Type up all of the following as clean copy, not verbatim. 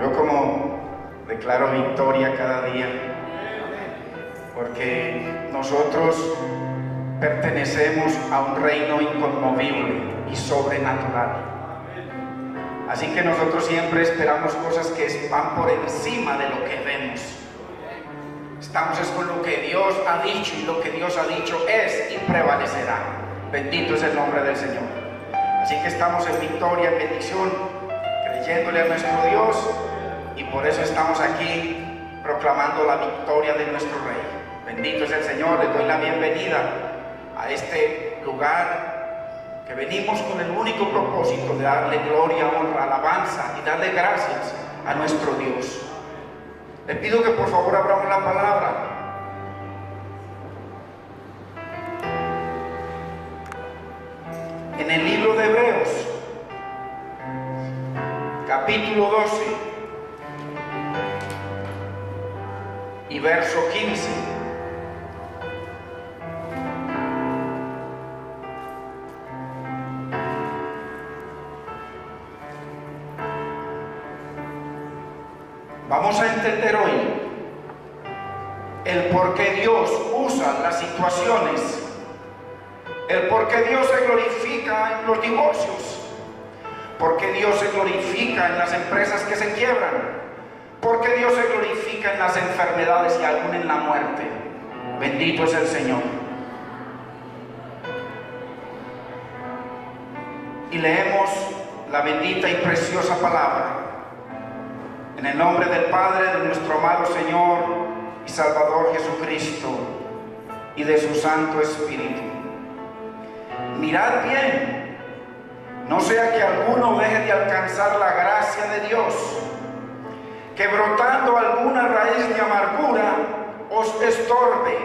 Yo como declaro victoria cada día, porque nosotros pertenecemos a un reino inconmovible y sobrenatural. Así que nosotros siempre esperamos cosas que van por encima de lo que vemos. Estamos con lo que Dios ha dicho, y lo que Dios ha dicho es y prevalecerá. Bendito es el nombre del Señor. Así que estamos en victoria, en bendición, creyéndole a nuestro Dios, y por eso estamos aquí proclamando la victoria de nuestro Rey. Bendito es el Señor. Les doy la bienvenida a este lugar que venimos con el único propósito de darle gloria, honra, alabanza y darle gracias a nuestro Dios. Les pido que por favor abramos la palabra. En el libro de Hebreos, capítulo 12 y verso 15. Vamos a entender hoy el por qué Dios usa las situaciones, el por qué Dios se glorifica en los divorcios, por qué Dios se glorifica en las empresas que se quiebran, por qué Dios se glorifica en las enfermedades y aún en la muerte. Bendito es el Señor. Y leemos la bendita y preciosa palabra. En el nombre del Padre, de nuestro amado Señor y Salvador Jesucristo, y de su Santo Espíritu. Mirad bien, no sea que alguno deje de alcanzar la gracia de Dios, que brotando alguna raíz de amargura os estorbe,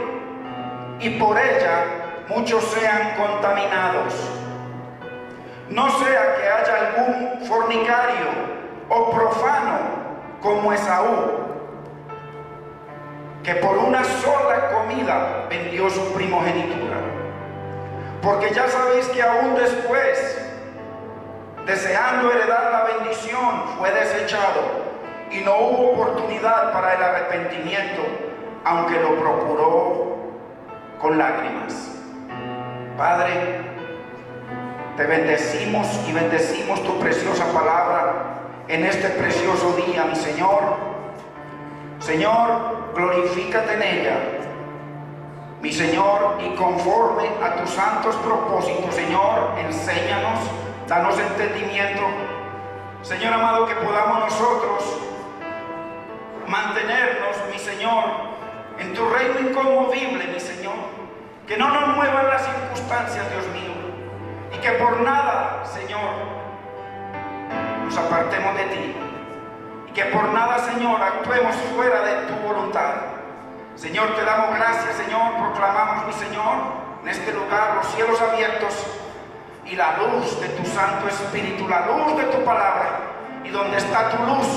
y por ella muchos sean contaminados. No sea que haya algún fornicario o profano como Esaú, que por una sola comida vendió su primogenitura. Porque ya sabéis que aún después, deseando heredar la bendición, fue desechado, y no hubo oportunidad para el arrepentimiento, aunque lo procuró con lágrimas. Padre, te bendecimos y bendecimos tu preciosa palabra en este precioso día, mi Señor. Señor, glorifícate en ella, mi Señor, y conforme a tus santos propósitos, Señor, enséñanos, danos entendimiento, Señor amado, que podamos nosotros mantenernos, mi Señor, en tu reino inconmovible, mi Señor, que no nos muevan las circunstancias, Dios mío, y que por nada, Señor, nos apartemos de ti, y que por nada, Señor, actuemos fuera de tu voluntad. Señor, te damos gracias, Señor, proclamamos, mi Señor, en este lugar los cielos abiertos y la luz de tu Santo Espíritu, la luz de tu palabra, y donde está tu luz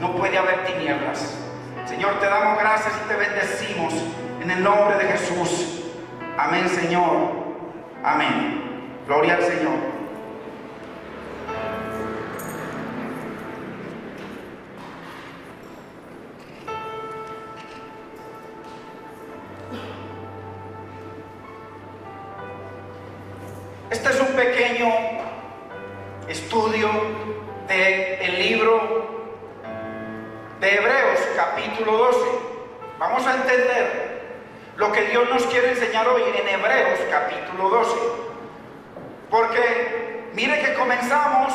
no puede haber tinieblas. Señor, te damos gracias y te bendecimos en el nombre de Jesús. Amén, Señor. Amén. Gloria al Señor. Este es un pequeño estudio del libro de Hebreos, capítulo 12. Vamos a entender lo que Dios nos quiere enseñar hoy en Hebreos, capítulo 12. Porque mire que comenzamos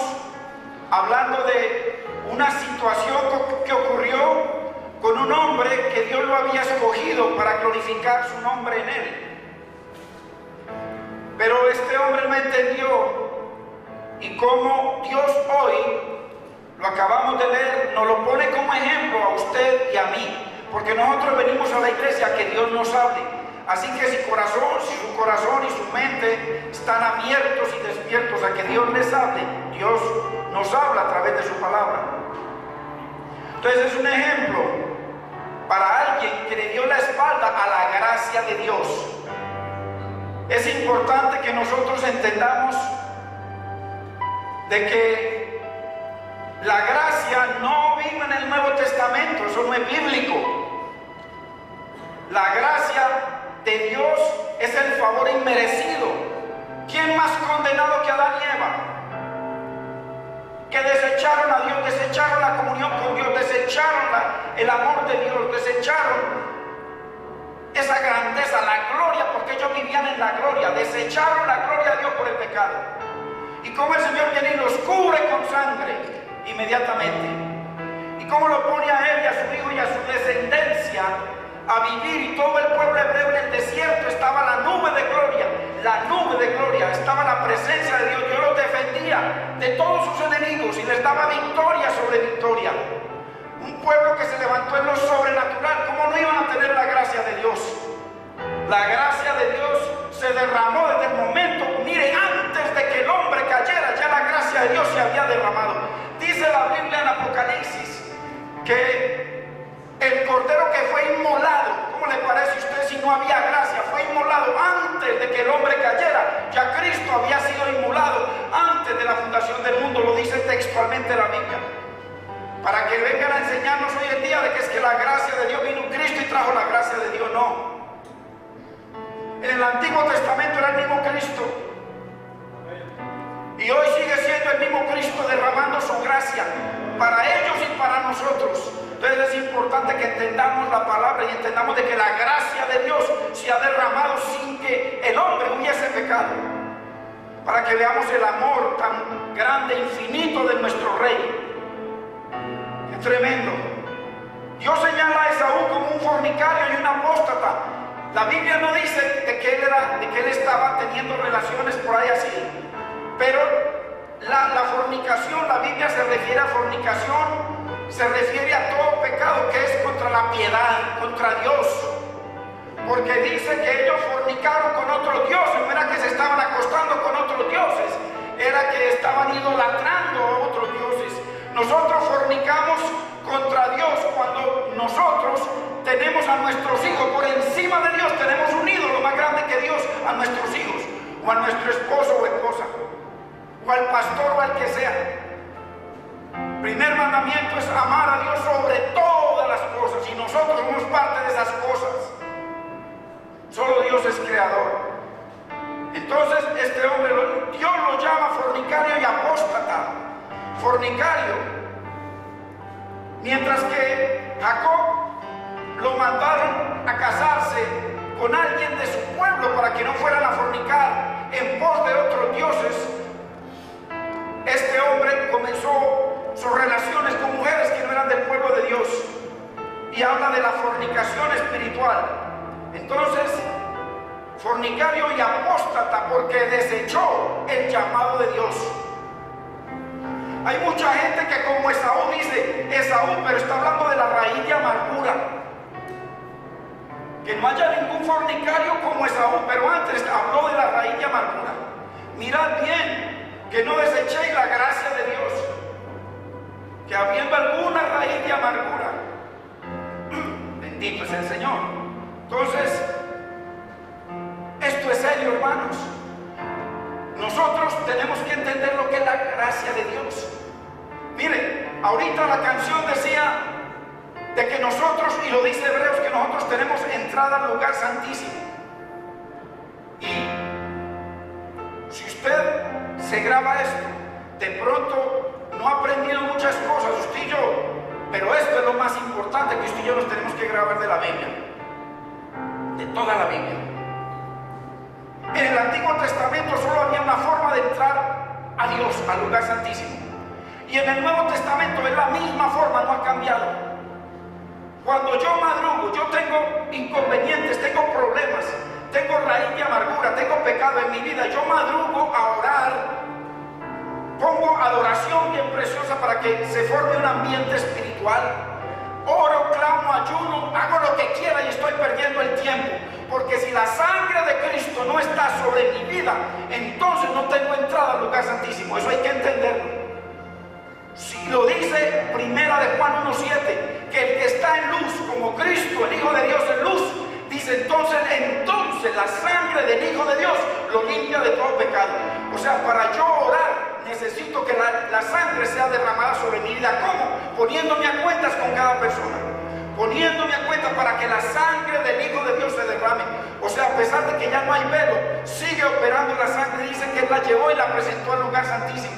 hablando de una situación que ocurrió con un hombre que Dios lo había escogido para glorificar su nombre en él. Pero este hombre no entendió, y como Dios hoy, lo acabamos de leer, nos lo pone como ejemplo a usted y a mí, porque nosotros venimos a la iglesia a que Dios nos hable. Así que si su corazón y su mente están abiertos y despiertos a que Dios les hable, Dios nos habla a través de su palabra. Entonces es un ejemplo para alguien que le dio la espalda a la gracia de Dios. Es importante que nosotros entendamos de que la gracia no vino en el Nuevo Testamento, eso no es bíblico. La gracia de Dios es el favor inmerecido. ¿Quién más condenado que Adán y Eva? Que desecharon a Dios, desecharon la comunión con Dios, desecharon el amor de Dios, desecharon esa grandeza, la gloria, porque ellos vivían en la gloria, desecharon la gloria de Dios por el pecado. Y como el Señor viene y los cubre con sangre inmediatamente, y como lo pone a él y a su hijo y a su descendencia a vivir, y todo el pueblo hebreo en el desierto, estaba la nube de gloria, estaba la presencia de Dios. Dios los defendía de todos sus enemigos y les daba victoria sobre victoria. Un pueblo que se levantó en lo sobrenatural. ¿Cómo no iban a tener la gracia de Dios? La gracia de Dios se derramó desde el momento, mire, antes de que el hombre cayera, ya la gracia de Dios se había derramado. Dice la Biblia en Apocalipsis que el cordero que fue inmolado, ¿cómo le parece a usted si no había gracia? Fue inmolado antes de que el hombre cayera. Ya Cristo había sido inmolado antes de la fundación del mundo, lo dice textualmente la Biblia. Para que vengan a enseñarnos hoy en día de que es que la gracia de Dios vino Cristo y trajo la gracia de Dios, no. En el Antiguo Testamento era el mismo Cristo. Y hoy sigue siendo el mismo Cristo derramando su gracia para ellos y para nosotros. Entonces es importante que entendamos la palabra y entendamos de que la gracia de Dios se ha derramado sin que el hombre hubiese pecado. Para que veamos el amor tan grande, infinito de nuestro Rey. Es tremendo. Dios señala a Esaú como un fornicario y un apóstata. La Biblia no dice de que él estaba teniendo relaciones por ahí así, pero la fornicación, la Biblia se refiere a fornicación, se refiere a todo pecado que es contra la piedad, contra Dios, porque dice que ellos fornicaron con otros dioses. No era que se estaban acostando con otros dioses, era que estaban idolatrando a otros dioses. Nosotros fornicamos contra Dios cuando nosotros tenemos a nuestros hijos por encima de Dios, tenemos un ídolo más grande que Dios, a nuestros hijos, o a nuestro esposo o esposa, o al pastor o al que sea. Primer mandamiento es amar a Dios sobre todas las cosas, y nosotros somos parte de esas cosas. Solo Dios es creador. Entonces este hombre, Dios lo llama fornicario y apóstata. Fornicario, mientras que Jacob lo mandaron a casarse con alguien de su pueblo para que no fueran a fornicar en pos de otros dioses. Este hombre comenzó sus relaciones con mujeres que no eran del pueblo de Dios, y habla de la fornicación espiritual. Entonces, fornicario y apóstata, porque desechó el llamado de Dios. Hay mucha gente que como Esaú dice, Esaú, pero está hablando de la raíz de amargura. Que no haya ningún fornicario como Esaú, pero antes habló de la raíz de amargura. Mirad bien, que no desechéis la gracia de Dios, que habiendo alguna raíz de amargura, bendito es el Señor. Entonces, esto es serio, hermanos. Nosotros tenemos que entender lo que es la gracia de Dios. Miren, ahorita la canción decía de que nosotros, y lo dice Hebreos, que nosotros tenemos entrada al lugar santísimo. Y si usted se graba esto, de pronto no ha aprendido muchas cosas, usted y yo, pero esto es lo más importante que usted y yo nos tenemos que grabar de la Biblia, de toda la Biblia. En el Antiguo Testamento solo había una forma de entrar a Dios, al lugar santísimo. Y en el Nuevo Testamento es la misma forma, no ha cambiado. Cuando yo madrugo, yo tengo inconvenientes, tengo problemas, tengo raíz de amargura, tengo pecado en mi vida, yo madrugo a orar, pongo adoración bien preciosa para que se forme un ambiente espiritual. Oro, clamo, ayuno, hago lo que quiera y estoy perdiendo el tiempo. Porque si la sangre de Cristo no está sobre mi vida, entonces no tengo entrada al lugar santísimo. Eso hay que entenderlo. Si lo dice Primera de Juan 1:7, que el que está en luz, como Cristo, el Hijo de Dios, en luz, dice entonces la sangre del Hijo de Dios lo limpia de todo pecado. O sea, para yo orar necesito que la sangre sea derramada sobre mi vida. ¿Cómo? poniéndome a cuentas con cada persona, poniéndome a cuenta para que la sangre del Hijo de Dios se derrame. O sea, a pesar de que ya no hay velo, sigue operando la sangre. Dice que Él la llevó y la presentó al lugar santísimo.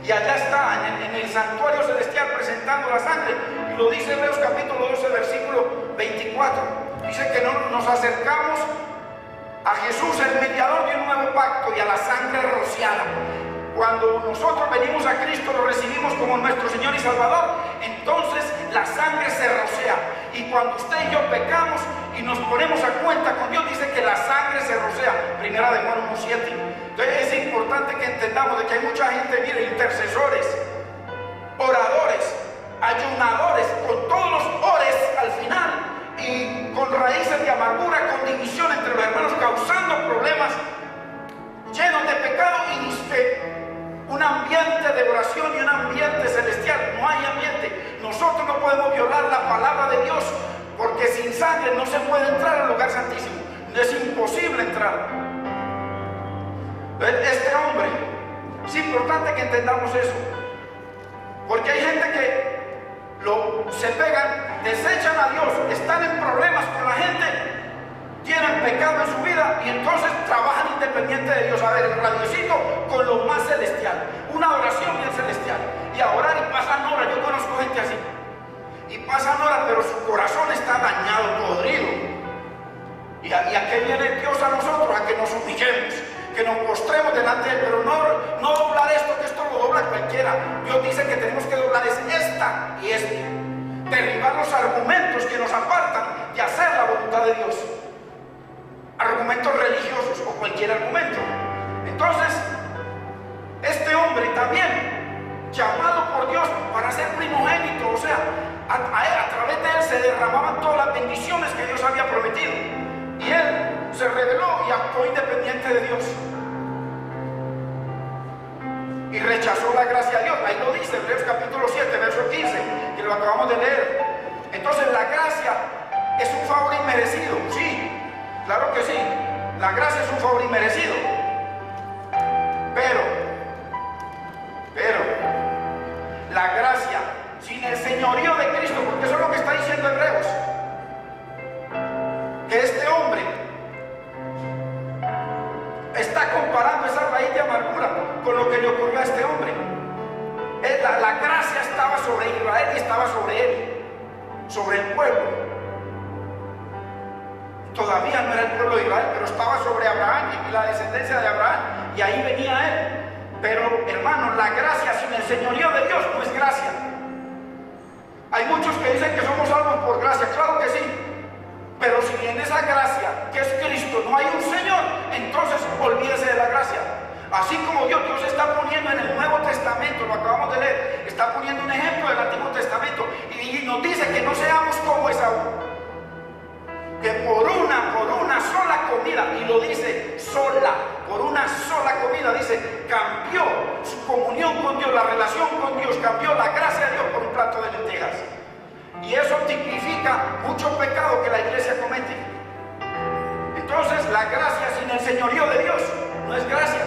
Y allá está, en el santuario celestial, presentando la sangre. Y lo dice Hebreos capítulo 12, versículo 24. Dice que nos acercamos a Jesús, el mediador de un nuevo pacto, y a la sangre rociada. Cuando nosotros venimos a Cristo, lo recibimos como nuestro Señor y Salvador, entonces la sangre se rocea. Y cuando usted y yo pecamos y nos ponemos a cuenta con Dios, dice que la sangre se rocea. Primera de Juan 1:7. Entonces es importante que entendamos de que hay mucha gente, mire, intercesores, oradores, ayunadores, con todos los ores al final, y con raíces de amargura, con división entre los hermanos, causando problemas, llenos de pecado, y dice un ambiente de oración y un ambiente celestial. No hay ambiente. Nosotros no podemos violar la palabra de Dios, porque sin sangre no se puede entrar al lugar santísimo. Es imposible entrar. Este hombre, es importante que entendamos eso, porque hay gente que se pegan, desechan a Dios, están en problemas con la gente, tienen pecado en su vida y entonces trabajan independiente de Dios. A ver, el radiocito con lo más celestial, una oración bien celestial, y a orar y pasan horas. Yo conozco gente así, y pasan horas, pero su corazón está dañado, podrido. ¿Y a qué viene Dios a nosotros? A que nos humillemos, que nos postremos delante de Él, pero no doblar esto, que esto lo dobla cualquiera. Dios dice que tenemos que doblar es esta y esta, derribar los argumentos que nos apartan de hacer la voluntad de Dios, argumentos religiosos o cualquier argumento. Entonces, este hombre también, llamado por Dios para ser primogénito, o sea, a través de él se derramaban todas las bendiciones que Dios había prometido, y él se rebeló y actuó independiente de Dios y rechazó la gracia de Dios. Ahí lo dice Hebreos capítulo 7, verso 15, que lo acabamos de leer. Entonces, la gracia es un favor inmerecido. Sí, claro que sí, la gracia es un favor inmerecido, pero la gracia sin el señorío de Cristo, porque eso es lo que está diciendo Hebreos, que este hombre está comparando esa raíz de amargura con lo que le ocurrió a este hombre. La gracia estaba sobre Israel y estaba sobre él, sobre el pueblo. Todavía no era el pueblo de Israel, pero estaba sobre Abraham y la descendencia de Abraham, y ahí venía él. Pero, hermanos, la gracia sin el señorío de Dios no es gracia. Hay muchos que dicen que somos salvos por gracia, claro que sí, pero si en esa gracia, que es Cristo, no hay un Señor, entonces olvídese de la gracia. Así como Dios está poniendo en el Nuevo Testamento, lo acabamos de leer, está poniendo un ejemplo del Antiguo Testamento, y nos dice que no seamos como Esaú, que por una sola comida, y lo dice sola, por una sola comida, dice, cambió su comunión con Dios, la relación con Dios, cambió la gracia de Dios por un plato de lentejas. Y eso tipifica mucho pecado que la iglesia comete. Entonces, la gracia sin el señorío de Dios no es gracia.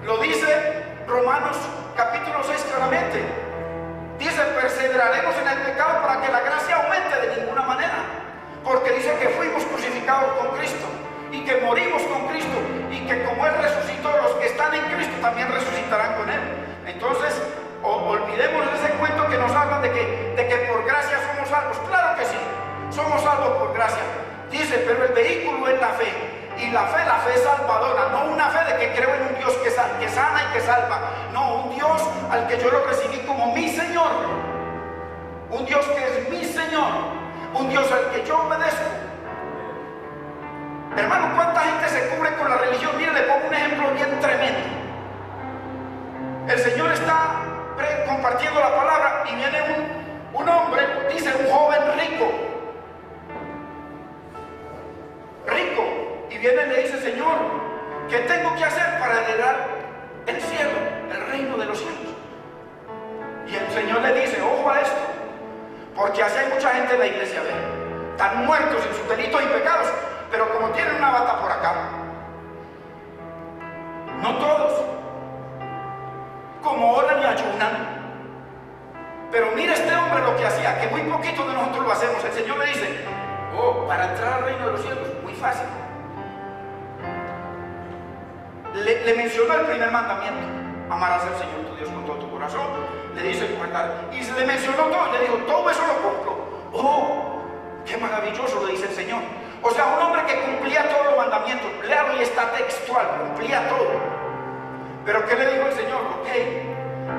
Lo dice Romanos capítulo 6 claramente. Dice, perseveraremos en el pecado para que la gracia aumente. De ninguna manera, porque dice que fuimos crucificados con Cristo y que morimos con Cristo, y que como Él resucitó, los que están en Cristo también resucitarán con Él. Entonces, olvidemos ese cuento que nos habla de que por gracia somos salvos. Claro que sí, somos salvos por gracia. Dice, pero el vehículo es la fe. Y la fe es salvadora, no una fe de que creo en un Dios que sana y que salva. No, un Dios al que yo lo recibí como mi Señor. Un Dios que es mi Señor. Un Dios al que yo obedezco. Hermano, ¿cuánta gente se cubre con la religión? Mire, le pongo un ejemplo bien tremendo. El Señor está compartiendo la palabra y viene un hombre, dice un joven rico, y viene y le dice, Señor, ¿qué tengo que hacer para heredar el cielo, el reino de los cielos? Y el Señor le dice, ojo a esto, porque así hay mucha gente en la iglesia, están muertos en sus delitos y pecados, pero como tienen una bata por acá, no todos, como oran y ayunan, pero mire este hombre hombre lo que hacía, que muy poquito de nosotros lo hacemos, el Señor le dice, oh, para entrar al reino de los cielos, muy fácil. Le mencionó el primer mandamiento: amarás al Señor tu Dios con todo tu corazón. Le dice, y se le mencionó todo, le dijo, todo eso lo compro. Oh, qué maravilloso, le dice el Señor. O sea, un hombre que cumplía todos los mandamientos, léalo y está textual, cumplía todo. Pero ¿qué le dijo el Señor? Ok,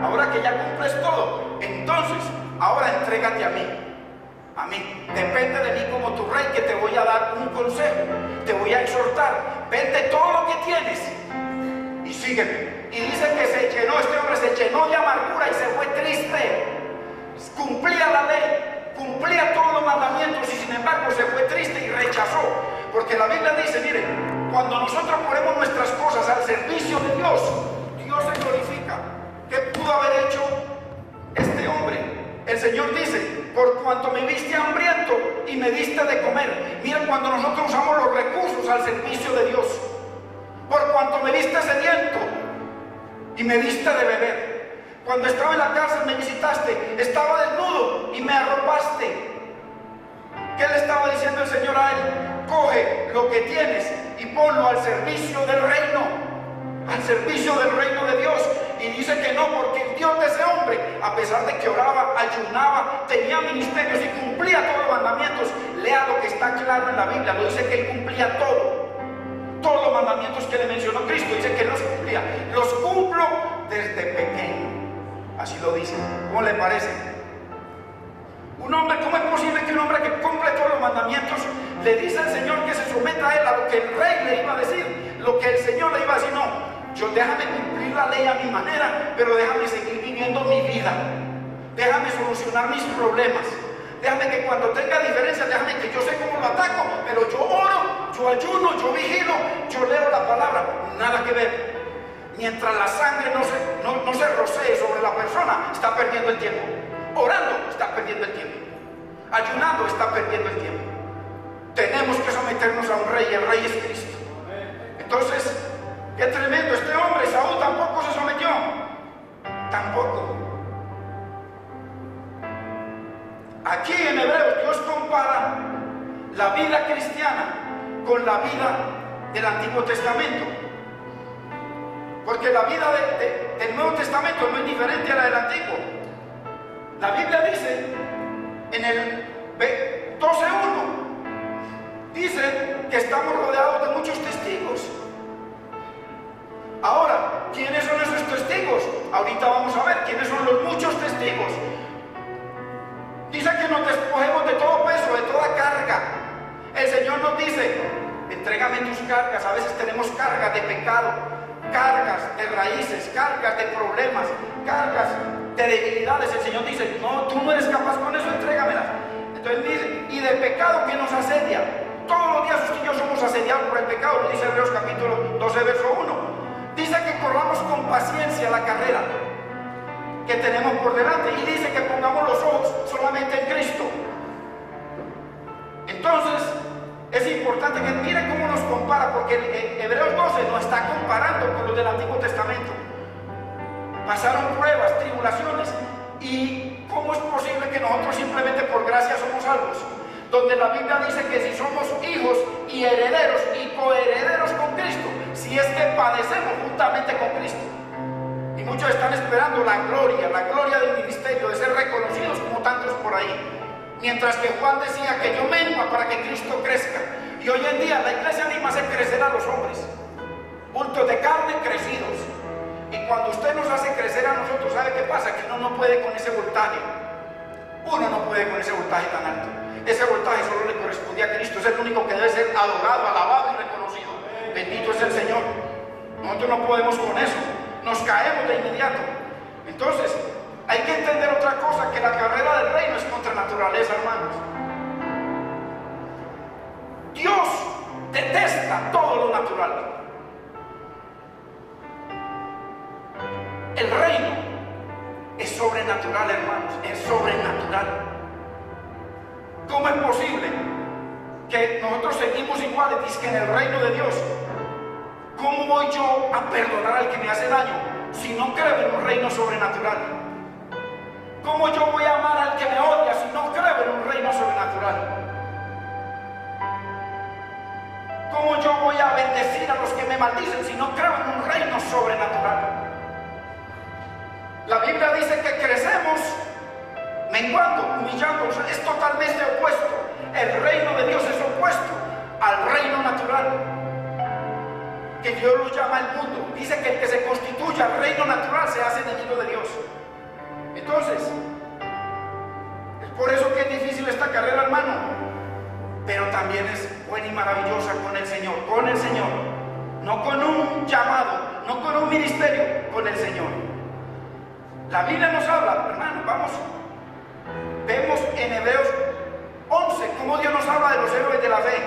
ahora que ya cumples todo, entonces, ahora entrégate a mí. A mí, depende de mí como tu rey, que te voy a dar un consejo, te voy a exhortar. Vende todo lo que tienes y sígueme. Y dice que este hombre se llenó de amargura y se fue triste. Cumplía la ley, cumplía todos los mandamientos y sin embargo se fue triste y rechazó. Porque la Biblia dice, miren, cuando nosotros ponemos nuestras cosas al servicio de Dios, Dios se glorifica. ¿Qué pudo haber hecho este hombre? El Señor dice, por cuanto me viste hambriento y me diste de comer. Miren, cuando nosotros usamos los recursos al servicio de Dios. Por cuanto me viste sediento y me diste de beber. Cuando estaba en la cárcel me visitaste, estaba desnudo y me arropaste. ¿Qué le estaba diciendo el Señor a él? Coge lo que tienes y ponlo al servicio del reino, al servicio del reino de Dios. Y dice que no, porque el Dios de ese hombre, a pesar de que oraba, ayunaba, tenía ministerios y cumplía todos los mandamientos. Lea lo que está claro en la Biblia, lo dice que él cumplía todo. Todos los mandamientos que le mencionó Cristo, dice que él los cumplía. Los cumplo desde pequeño. Así lo dice. ¿Cómo le parece? Un hombre, ¿cómo es posible que un hombre que cumple todos los mandamientos le dice al Señor que se someta a él, a lo que el rey le iba a decir, lo que el Señor le iba a decir? No, yo déjame cumplir la ley a mi manera, pero déjame seguir viviendo mi vida, déjame solucionar mis problemas, déjame que cuando tenga diferencias, déjame que yo sé cómo lo ataco, pero yo oro, yo ayuno, yo vigilo, yo leo la palabra. Nada que ver. Mientras la sangre no se rocee sobre la persona, está perdiendo el tiempo. Orando, está perdiendo el tiempo. Ayunando, está perdiendo el tiempo. Tenemos que someternos a un rey, y el rey es Cristo. Entonces, qué tremendo. Este hombre, Saúl, tampoco se sometió. Tampoco. Aquí en Hebreos, Dios compara la vida cristiana con la vida del Antiguo Testamento. Porque la vida del Nuevo Testamento no es diferente a la del Antiguo. La Biblia dice en el 12:1, dice que estamos rodeados de muchos testigos. Ahora, ¿quiénes son esos testigos? Ahorita vamos a ver quiénes son los muchos testigos. Dice que nos despojemos de todo peso, de toda carga. El Señor nos dice, entrégame tus cargas. A veces tenemos cargas de pecado, cargas de raíces, cargas de problemas, cargas de debilidades. El Señor dice, no, tú no eres capaz con eso, entrégamelas. Entonces dice, y de pecado que nos asedia. Todos los días usted y yo somos asediados por el pecado, lo dice Hebreos capítulo 12, verso 1. Dice que corramos con paciencia la carrera que tenemos por delante, y dice que pongamos los ojos solamente en Cristo. Entonces, es importante que mire cómo nos compara, porque Hebreos 12 nos está comparando con los del Antiguo Testamento. Pasaron pruebas, tribulaciones, y ¿cómo es posible que nosotros simplemente por gracia somos salvos? Donde la Biblia dice que si somos hijos y herederos y coherederos con Cristo, si es que padecemos juntamente con Cristo. Y muchos están esperando la gloria del ministerio, de ser reconocidos como tantos por ahí. Mientras que Juan decía que yo mengua para que Cristo crezca. Y hoy en día la iglesia anima a hacer crecer a los hombres. Bultos de carne crecidos. Y cuando usted nos hace crecer a nosotros, ¿sabe qué pasa? Que uno no puede con ese voltaje. Uno no puede con ese voltaje tan alto. Ese voltaje solo le corresponde a Cristo. Es el único que debe ser adorado, alabado y reconocido. Bendito es el Señor. Nosotros no podemos con eso. Nos caemos de inmediato. Entonces, hay que entender otra cosa, que la carrera del reino es contra naturaleza, hermanos. Dios detesta todo lo natural. El reino es sobrenatural, hermanos, es sobrenatural. ¿Cómo es posible que nosotros seguimos iguales? Dice que en el reino de Dios, ¿cómo voy yo a perdonar al que me hace daño si no creo en un reino sobrenatural? ¿Cómo yo voy a amar al que me odia voy a bendecir a los que me maldicen, sino creo en un reino sobrenatural. La Biblia dice que crecemos menguando, humillando, o sea, es totalmente opuesto. El reino de Dios es opuesto al reino natural, que Dios lo llama el mundo. Dice que el que se constituye al reino natural se hace enemigo de Dios. Entonces, es por eso que es difícil esta carrera, hermano, pero también es buena y maravillosa con el Señor, no con un llamado, no con un ministerio, con el Señor. La Biblia nos habla, hermano, vemos en Hebreos 11 cómo Dios nos habla de los héroes de la fe.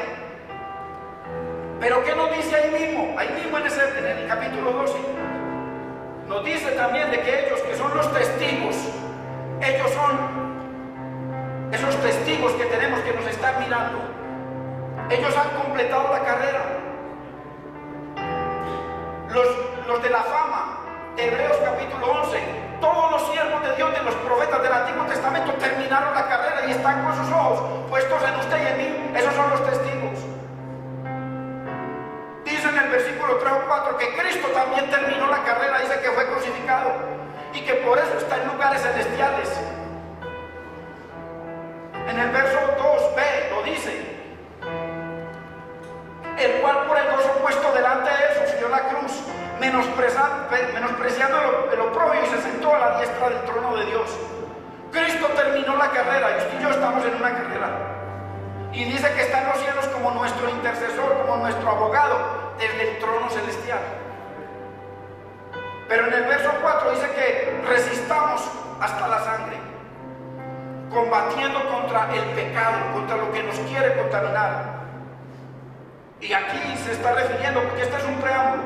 Pero ¿qué nos dice ahí mismo? Ahí mismo en el capítulo 12 nos dice también de que ellos que son los testigos, ellos son esos testigos que tenemos que nos están mirando. Ellos han completado la carrera. Los de la fama de Hebreos capítulo 11, todos los siervos de Dios, de los profetas del Antiguo Testamento, terminaron la carrera y están con sus ojos puestos en usted y en mí. Esos son los testigos. Dice en el versículo 3 o 4 que Cristo también terminó la carrera, dice que fue crucificado y que por eso está en lugares celestiales. En el verso 2b lo dice: el cual por el gozo puesto delante de él sufrió la cruz, menospreciando el oprobio, y se sentó a la diestra del trono de Dios. Cristo terminó la carrera y usted y yo estamos en una carrera. Y dice que está en los cielos como nuestro intercesor, como nuestro abogado desde el trono celestial. Pero en el verso 4 dice que resistamos hasta la sangre, combatiendo contra el pecado, contra lo que nos quiere contaminar. Y aquí se está refiriendo, porque este es un preámbulo,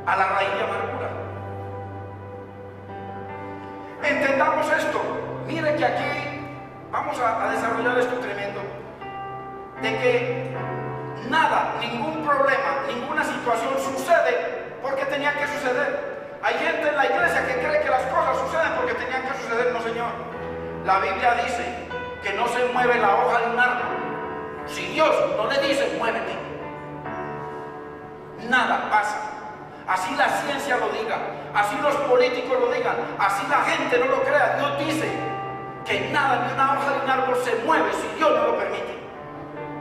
a la raíz de amargura. Entendamos esto. Mire que aquí vamos a desarrollar esto tremendo, de que nada, ningún problema, ninguna situación sucede porque tenía que suceder. Hay gente en la iglesia que cree que las cosas suceden porque tenían que suceder. No, señor. La Biblia dice que no se mueve la hoja de un árbol si Dios no le dice muévete. Nada pasa. Así la ciencia lo diga, así los políticos lo digan, así la gente no lo crea. Dios dice que nada, ni una hoja de un árbol se mueve si Dios no lo permite.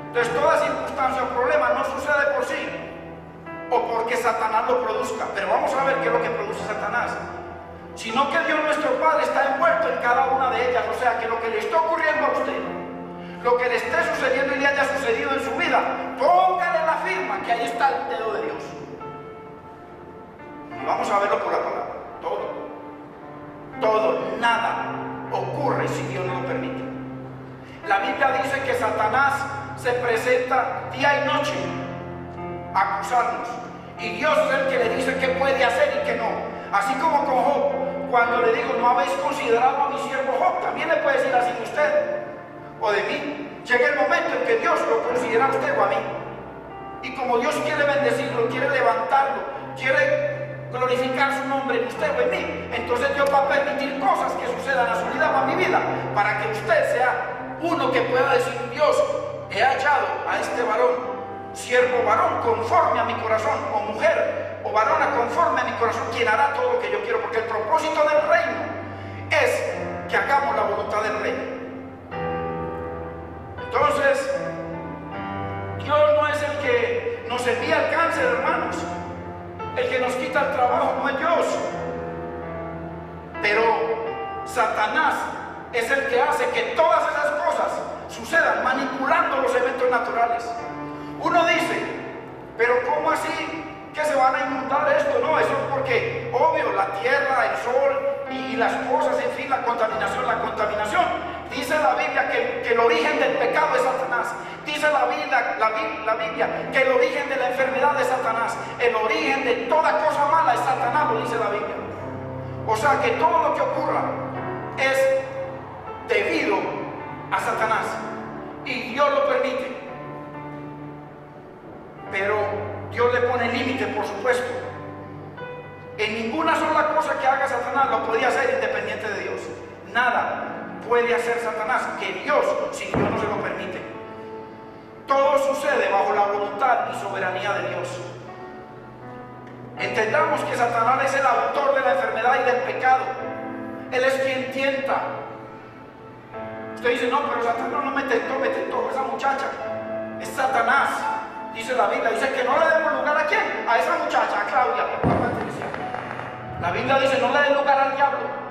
Entonces toda circunstancia o problema no sucede por sí o porque Satanás lo produzca. Pero vamos a ver qué es lo que produce Satanás. Sino que Dios nuestro Padre está envuelto en cada una de ellas. O sea que lo que le está ocurriendo a usted, lo que le esté sucediendo y le haya sucedido en su vida, póngale la firma que ahí está el dedo de Dios. Y vamos a verlo por la palabra. Todo, nada ocurre si Dios no lo permite. La Biblia dice que Satanás se presenta día y noche a acusarnos, y Dios es el que le dice qué puede hacer y qué no. Así como con Job, cuando le digo no habéis considerado a mi siervo Job, también le puede decir así de usted o de mí. Llega el momento en que Dios lo considera a usted o a mí, y como Dios quiere bendecirlo, quiere levantarlo, quiere glorificar su nombre en usted o en mí, entonces Dios va a permitir cosas que sucedan a su vida o a mi vida, para que usted sea uno que pueda decir: Dios, he hallado a este varón, siervo varón conforme a mi corazón, o mujer o varona conforme a mi corazón, quien hará todo lo que yo quiero, porque el propósito del reino es que hagamos la voluntad del rey. Entonces, Dios no es el que nos envía el cáncer, hermanos, el que nos quita el trabajo, no es Dios. Pero Satanás es el que hace que todas esas cosas sucedan, manipulando los eventos naturales. Uno dice: pero ¿cómo así que se van a inundar esto? No, eso es porque, obvio, la tierra, el sol y las cosas, en fin, la contaminación. Dice la Biblia que el origen del pecado es Satanás. Dice la Biblia que el origen de la enfermedad es Satanás. El origen de toda cosa mala es Satanás, lo dice la Biblia. O sea que todo lo que ocurra es debido a Satanás, y Dios lo permite. Pero Dios le pone límite, por supuesto. En ninguna sola cosa que haga Satanás lo podía hacer independiente de Dios. Nada puede hacer Satanás que Dios, si Dios no se lo permite. Todo sucede bajo la voluntad y soberanía de Dios. Entendamos que Satanás es el autor de la enfermedad y del pecado. Él es quien tienta. Usted dice, no, pero Satanás no me tentó esa muchacha. Es Satanás, dice la Biblia. Dice que no le demos lugar a quién, a esa muchacha, a Claudia, Patricia. La Biblia dice, no le den lugar al diablo.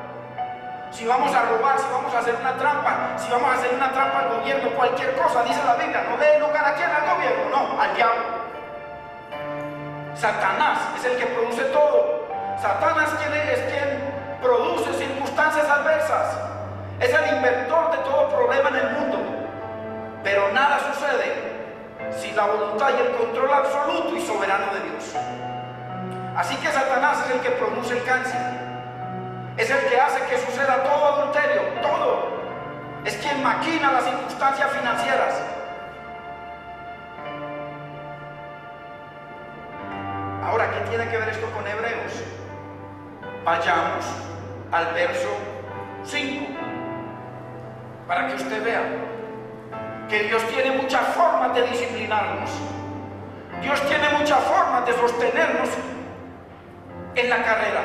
Si vamos a robar, si vamos a hacer una trampa, si vamos a hacer una trampa al gobierno, cualquier cosa, dice la Biblia, no le den lugar a quién, al gobierno, no, al diablo. Satanás es el que produce todo. Satanás es quien produce circunstancias adversas. Es el inventor de todo problema en el mundo. Pero nada sucede sin la voluntad y el control absoluto y soberano de Dios. Así que Satanás es el que produce el cáncer. Es el que hace que suceda todo adulterio, todo. Es quien maquina las circunstancias financieras. Ahora, ¿qué tiene que ver esto con Hebreos? Vayamos al verso 5 para que usted vea que Dios tiene muchas formas de disciplinarnos. Dios tiene muchas formas de sostenernos en la carrera.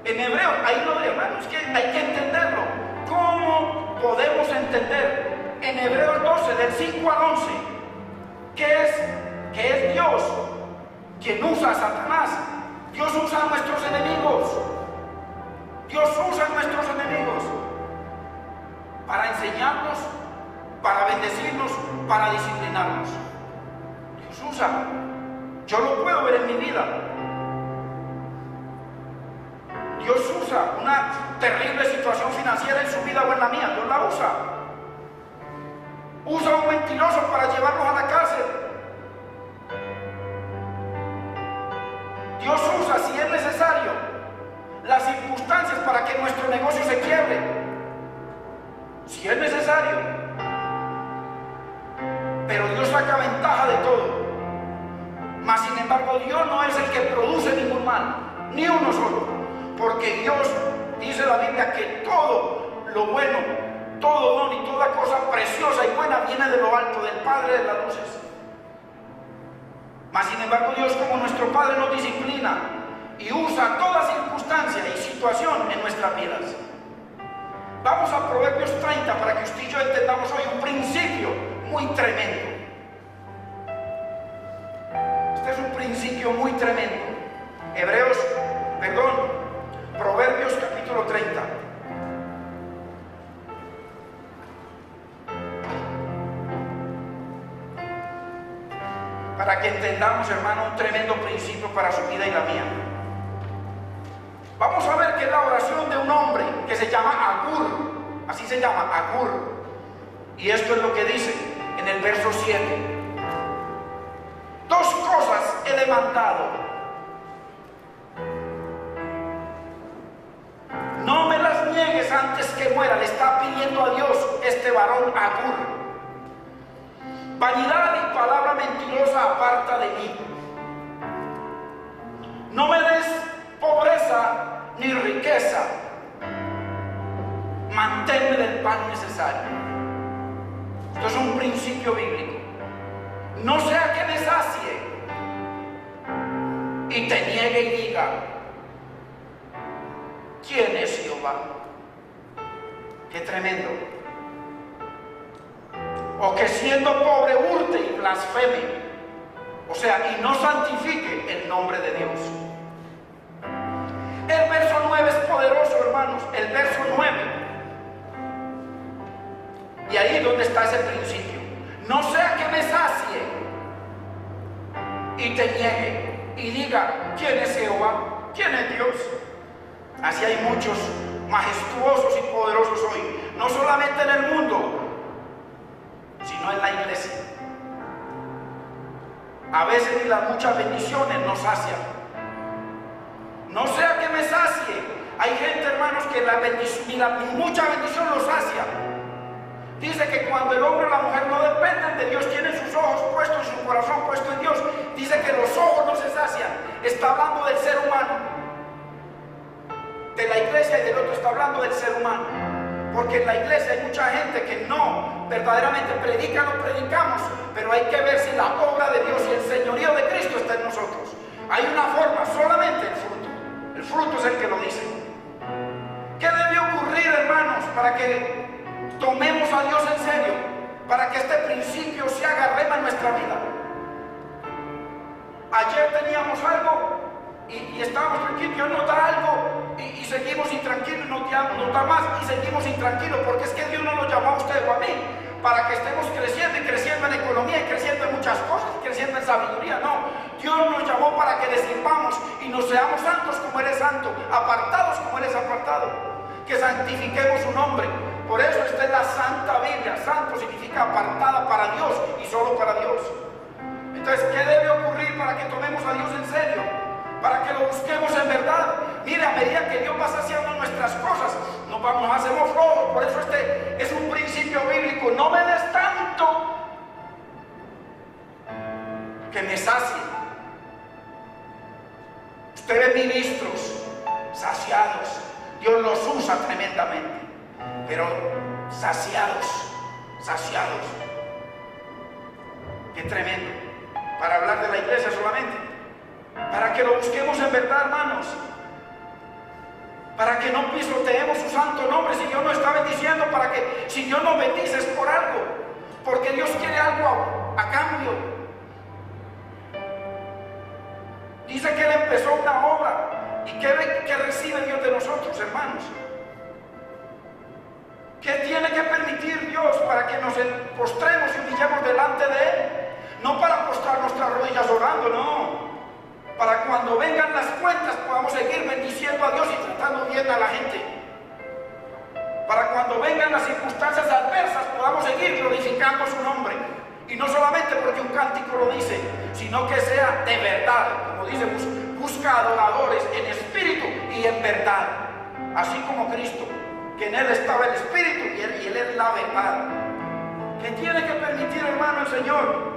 En hebreo, ahí lo de hermanos, que hay que entenderlo. ¿Cómo podemos entender en Hebreos 12, del 5 al 11, que es Dios quien usa a Satanás? Dios usa a nuestros enemigos. Dios usa a nuestros enemigos para enseñarnos, para bendecirnos, para disciplinarnos. Dios usa. Yo lo puedo ver en mi vida. Dios usa una terrible situación financiera en su vida o en la mía. Dios la usa. Usa a un mentiroso para llevarlos a la cárcel. Dios usa, si es necesario, las circunstancias para que nuestro negocio se quiebre. Si es necesario. Pero Dios saca ventaja de todo. Mas sin embargo, Dios no es el que produce ningún mal, ni uno solo. Porque Dios, dice la Biblia, que todo lo bueno, todo don y toda cosa preciosa y buena viene de lo alto, del Padre de las luces. Mas sin embargo, Dios, como nuestro Padre, nos disciplina y usa toda circunstancia y situación en nuestras vidas. Vamos a Proverbios 30 para que usted y yo entendamos hoy un principio muy tremendo. Este es un principio muy tremendo. Proverbios capítulo 30. Para que entendamos, hermano, un tremendo principio para su vida y la mía. Vamos a ver que es la oración de un hombre que se llama Agur. Así se llama, Agur. Y esto es lo que dice en el verso 7. Dos cosas he demandado. No me las niegues antes que muera. Le está pidiendo a Dios este varón Agur. Vanidad y palabra mentirosa aparta de mí. No me des pobreza ni riqueza. Manténme del pan necesario. Esto es un principio bíblico. No sea que me sacie y te niegue y diga: ¿quién es Jehová? Qué tremendo. O que siendo pobre hurte y blasfeme, o sea, y no santifique el nombre de Dios. El verso 9 es poderoso, hermanos. El verso 9. Y ahí es donde está ese principio. No sea que me sacie y te niegue y diga: ¿quién es Jehová? ¿Quién es Dios? Así hay muchos majestuosos y poderosos hoy, no solamente en el mundo, sino en la iglesia. A veces ni las muchas bendiciones nos sacian. No sea que me sacie. Hay gente, hermanos, que ni mucha bendición los sacia. Dice que cuando el hombre o la mujer no dependen de Dios, tienen sus ojos puestos y su corazón puesto en Dios, dice que los ojos no se sacian. Está hablando del ser humano. De la iglesia, y del otro está hablando del ser humano. Porque en la iglesia hay mucha gente que no verdaderamente predica, no predicamos, pero hay que ver si la obra de Dios y el señorío de Cristo está en nosotros. Hay una forma, solamente el fruto. El fruto es el que lo dice. ¿Qué debe ocurrir, hermanos, para que tomemos a Dios en serio? Para que este principio se haga rema en nuestra vida. Ayer teníamos algo y estábamos tranquilos, Dios nos da algo y seguimos intranquilos, nos da más y seguimos intranquilos, porque es que Dios no nos llamó a usted o a mí para que estemos creciendo y creciendo en economía y creciendo en muchas cosas, creciendo en sabiduría. No, Dios nos llamó para que le sirvamos y nos seamos santos como eres santo, apartados como eres apartado, que santifiquemos su nombre. Por eso está en la Santa Biblia. Santo significa apartada para Dios y solo para Dios. Entonces, ¿qué debe ocurrir para que tomemos a Dios en serio? Para que lo busquemos en verdad. Mira, a medida que Dios va saciando nuestras cosas, nos hacemos flojos. Por eso este es un principio bíblico. No me des tanto que me sacie. Usted ve ministros saciados. Dios los usa tremendamente. Pero saciados. Qué tremendo. Para hablar de la iglesia solamente. Para que lo busquemos en verdad, hermanos. Para que no pisoteemos su santo nombre. Si Dios nos está bendiciendo, para que si Dios nos bendice es por algo. Porque Dios quiere algo a cambio. Dice que Él empezó una obra. ¿Y qué recibe Dios de nosotros, hermanos? ¿Qué tiene que permitir Dios para que nos postremos y humillemos delante de Él? No para postrar nuestras rodillas orando, no. Para cuando vengan las cuentas podamos seguir bendiciendo a Dios y tratando bien a la gente. Para cuando vengan las circunstancias adversas podamos seguir glorificando su nombre. Y no solamente porque un cántico lo dice, sino que sea de verdad. Como dice, busca adoradores en espíritu y en verdad. Así como Cristo, que en Él estaba el espíritu y Él es la verdad. ¿Qué tiene que permitir, hermano, el Señor?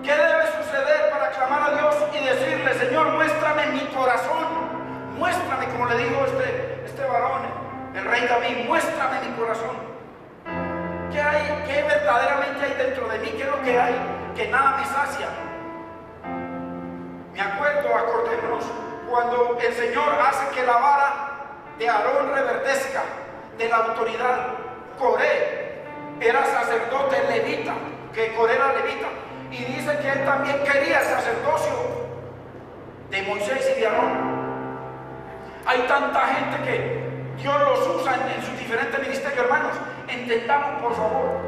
¿Qué debe suceder para clamar a Dios y decirle, Señor, muéstrame mi corazón? Muéstrame, como le dijo este varón, el rey David, muéstrame mi corazón. ¿Qué hay? ¿Qué verdaderamente hay dentro de mí? ¿Qué es lo que hay? Que nada me sacia. Me acuerdo, acordémonos, cuando el Señor hace que la vara de Aarón reverdezca de la autoridad. Coré era sacerdote levita, que Coré era levita. Y dice que él también quería el sacerdocio de Moisés y de Aarón. Hay tanta gente que Dios los usa en sus diferentes ministerios, hermanos. Entendamos, por favor,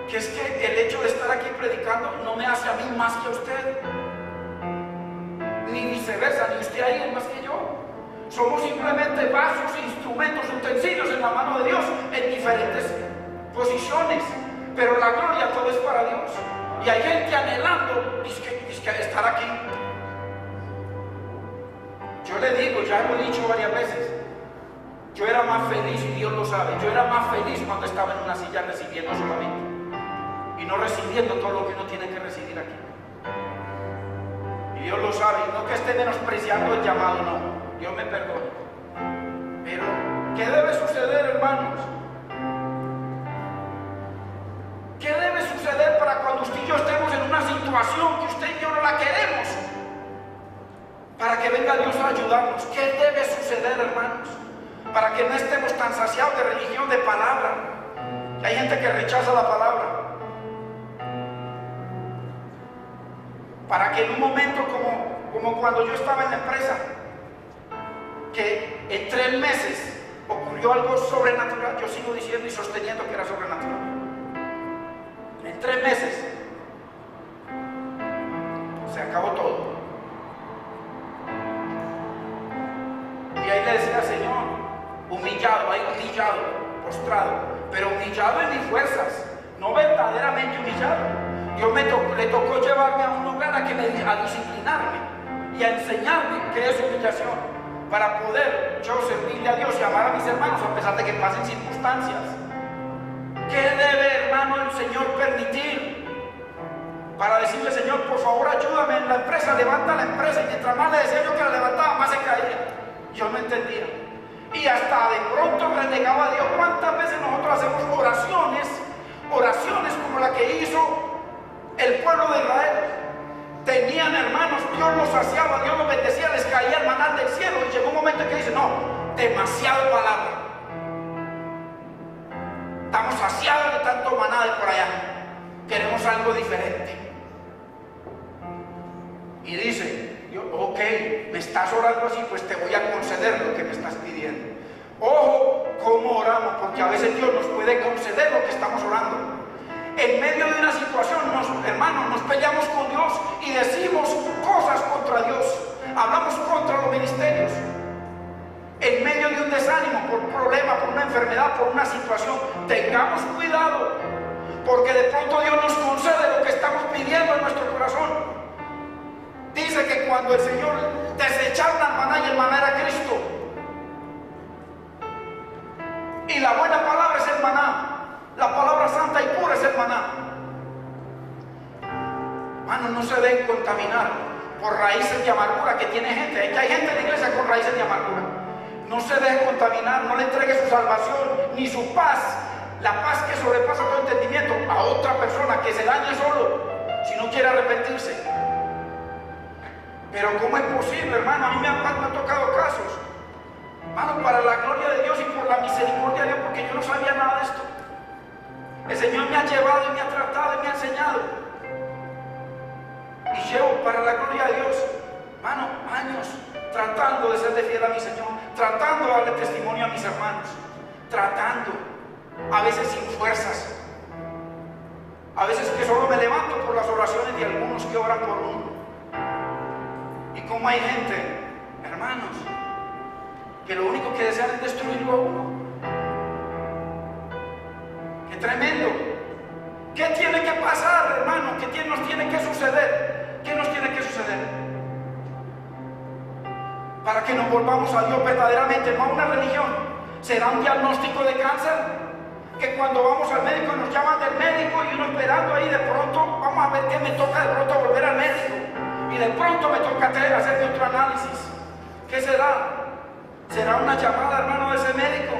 que es que el hecho de estar aquí predicando no me hace a mí más que a usted, ni viceversa, ni usted ahí es más que yo. Somos simplemente vasos, instrumentos, utensilios en la mano de Dios en diferentes posiciones. Pero la gloria todo es para Dios. Y hay gente anhelando estar aquí. Yo le digo, ya lo he dicho varias veces, yo era más feliz, y Dios lo sabe, yo era más feliz cuando estaba en una silla recibiendo solamente y no recibiendo todo lo que uno tiene que recibir aquí. Y Dios lo sabe, no que esté menospreciando el llamado, no, Dios me perdone. Pero, ¿qué debe suceder, hermanos? ¿Qué debe suceder para cuando usted y yo estemos en una situación que usted y yo no la queremos? Para que venga Dios a ayudarnos. ¿Qué debe suceder, hermanos? Para que no estemos tan saciados de religión, de palabra. Hay gente que rechaza la palabra. Para que en un momento como cuando yo estaba en la empresa, que en 3 meses ocurrió algo sobrenatural, yo sigo diciendo y sosteniendo que era sobrenatural. En 3 meses se acabó todo. Y ahí le decía, Señor, humillado, postrado, pero humillado en mis fuerzas, no verdaderamente humillado. Dios le tocó llevarme a un lugar a disciplinarme y a enseñarme qué es humillación, para poder yo servirle a Dios y amar a mis hermanos a pesar de que pasen circunstancias. ¿Qué debe, hermano, el Señor permitir? Para decirle, Señor, por favor, ayúdame en la empresa, levanta la empresa. Y mientras más le decía yo que la levantaba, más se caía. Yo no entendía. Y hasta de pronto renegaba a Dios. ¿Cuántas veces nosotros hacemos oraciones como la que hizo el pueblo de Israel? Tenían, hermanos, Dios los saciaba, Dios los bendecía, les caía el maná del cielo, y llegó un momento en que dice: no, demasiado palabra, estamos saciados de tanto maná de por allá, queremos algo diferente. Y dice: ok, me estás orando así, pues te voy a conceder lo que me estás pidiendo. Ojo cómo oramos, porque a veces Dios nos puede conceder lo que estamos orando. En medio de una situación, hermanos, nos peleamos con Dios y decimos cosas contra Dios, hablamos contra los ministerios. En medio de un desánimo, por un problema, por una enfermedad, por una situación, tengamos cuidado, porque de pronto Dios nos concede lo que estamos pidiendo en nuestro corazón. Dice que cuando el Señor desecharon al maná, y el maná era Cristo, y la buena palabra es el maná, la palabra santa y pura es el maná. Hermanos, no se deben contaminar por raíces de amargura que tiene gente. Hay gente en la iglesia con raíces de amargura. No se deje contaminar, no le entregue su salvación ni su paz, la paz que sobrepasa todo entendimiento, a otra persona que se dañe solo si no quiere arrepentirse. Pero ¿cómo es posible, hermano? A mí me han tocado casos, hermano, para la gloria de Dios y por la misericordia de Dios, porque yo no sabía nada de esto. El Señor me ha llevado y me ha tratado y me ha enseñado, y llevo, para la gloria de Dios, hermano, años tratando de ser de fiel a mi Señor, tratando de darle testimonio a mis hermanos, tratando, a veces sin fuerzas, a veces que solo me levanto por las oraciones de algunos que oran por uno. Y como hay gente, hermanos, que lo único que desean es destruirlo a uno. ¡Qué tremendo! ¿Qué tiene que pasar, hermano? ¿Qué nos tiene que suceder? ¿Qué nos tiene que suceder? Para que nos volvamos a Dios verdaderamente, no a una religión. ¿Será un diagnóstico de cáncer? Que cuando vamos al médico nos llaman del médico y uno esperando ahí, de pronto vamos a ver qué me toca, de pronto volver al médico, y de pronto me toca hacerme otro análisis. ¿Qué será? ¿Será una llamada, hermano, de ese médico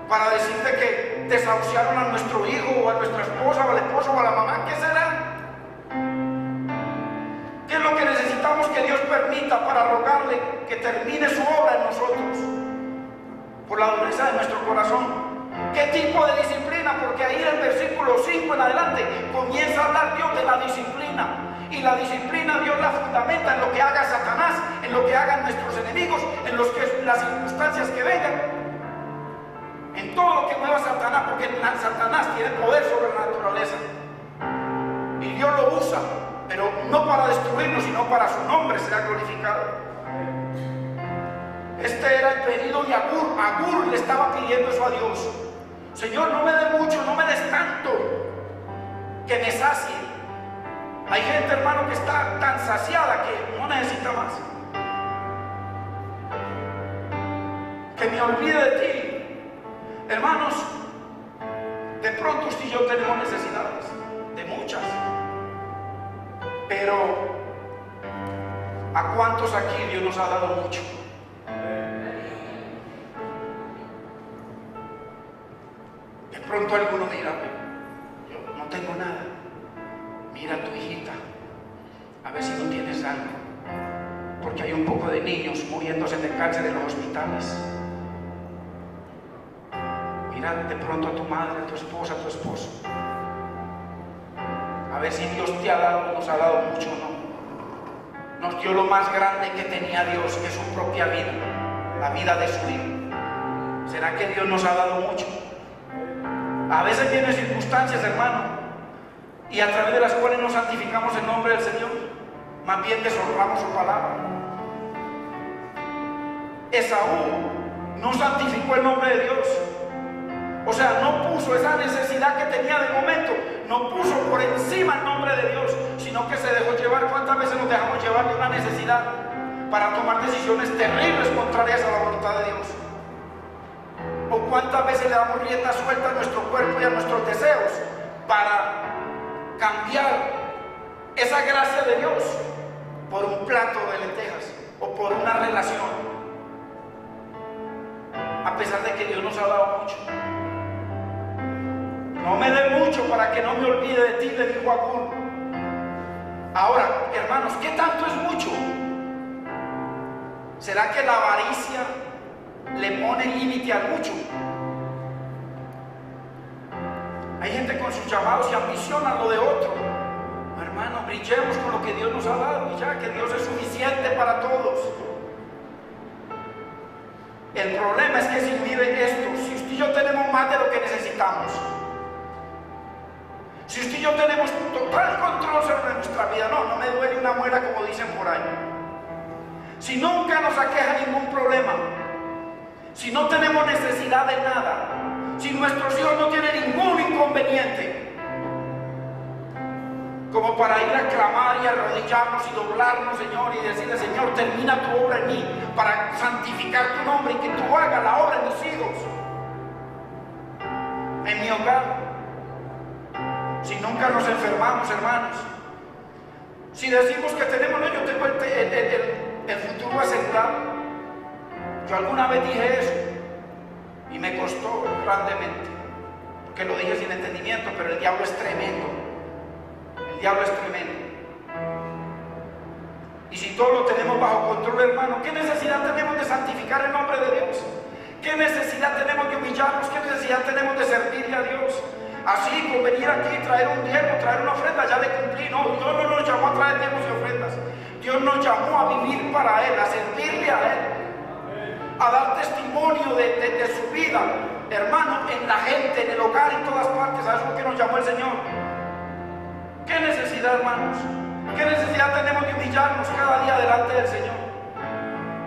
para decirte que desahuciaron a nuestro hijo, o a nuestra esposa, o al esposo, o a la mamá? ¿Qué será? ¿Qué es lo que necesitamos que Dios permita para rogarle que termine su obra en nosotros? Por la dureza de nuestro corazón. ¿Qué tipo de disciplina? Porque ahí en el versículo 5 en adelante comienza a hablar Dios de la disciplina. Y la disciplina Dios la fundamenta en lo que haga Satanás, en lo que hagan nuestros enemigos, en las circunstancias que vengan, en todo lo que mueva Satanás, porque Satanás tiene poder sobre la naturaleza. Y Dios lo usa, pero no para destruirnos, sino para su nombre será glorificado. Este era el pedido de Agur. Agur le estaba pidiendo eso a Dios: Señor, no me dé mucho, no me des tanto, que me sacie. Hay gente, hermano, que está tan saciada que no necesita más. Que me olvide de ti. Hermanos, de pronto usted y yo tenemos necesidades, de muchas. Pero ¿a cuántos aquí Dios nos ha dado mucho? De pronto alguno mira: yo no tengo nada. Mira a tu hijita, a ver si no tienes algo, porque hay un poco de niños muriéndose de cáncer en los hospitales. Mira de pronto a tu madre, a tu esposa, a tu esposo, a ver si Dios te ha dado, nos ha dado mucho o no. Nos dio lo más grande que tenía Dios, que es su propia vida, la vida de su Hijo. ¿Será que Dios nos ha dado mucho? A veces vienen circunstancias, hermano, y a través de las cuales no santificamos el nombre del Señor, más bien deshonramos su palabra. Esaú no santificó el nombre de Dios, o sea, no puso esa necesidad que tenía de momento, no puso por encima el nombre de Dios, sino que se dejó llevar. ¿Cuántas veces nos dejamos llevar de una necesidad para tomar decisiones terribles contrarias a la voluntad de Dios? ¿O cuántas veces le damos rienda suelta a nuestro cuerpo y a nuestros deseos para cambiar esa gracia de Dios por un plato de lentejas o por una relación? a pesar de que Dios nos ha dado mucho. No me dé mucho para que no me olvide de ti, le dijo Agur. Ahora, hermanos, ¿qué tanto es mucho? ¿Será que la avaricia le pone límite al mucho? Hay gente con sus llamados y ambiciona lo de otro. Hermano, brillemos con lo que Dios nos ha dado y ya, que Dios es suficiente para todos. El problema es que si miren esto, si usted y yo tenemos más de lo que necesitamos, si usted y yo tenemos total control sobre nuestra vida, no me duele una muela como dicen por ahí, si nunca nos aqueja ningún problema, si no tenemos necesidad de nada, si nuestros hijos no tienen ningún inconveniente, como para ir a clamar y arrodillarnos y doblarnos, Señor, y decirle: Señor, termina tu obra en mí, para santificar tu nombre y que tú hagas la obra en mis hijos, en mi hogar. Si nunca nos enfermamos, hermanos, si decimos que tenemos, no, yo tengo el futuro asegurado. Yo alguna vez dije eso y me costó grandemente, porque lo dije sin entendimiento, pero el diablo es tremendo. El diablo es tremendo. Y si todo lo tenemos bajo control, hermano, ¿qué necesidad tenemos de santificar el nombre de Dios? ¿Qué necesidad tenemos de humillarnos? ¿Qué necesidad tenemos de servirle a Dios? Así, con venir aquí, traer un diezmo, traer una ofrenda, ya le cumplí. No, Dios no nos llamó a traer diezmos y ofrendas. Dios nos llamó a vivir para Él, a servirle a Él, a dar testimonio de su vida, hermano, en la gente, en el hogar, en todas partes. A eso es lo que nos llamó el Señor. ¿Qué necesidad, hermanos? ¿Qué necesidad tenemos de humillarnos cada día delante del Señor?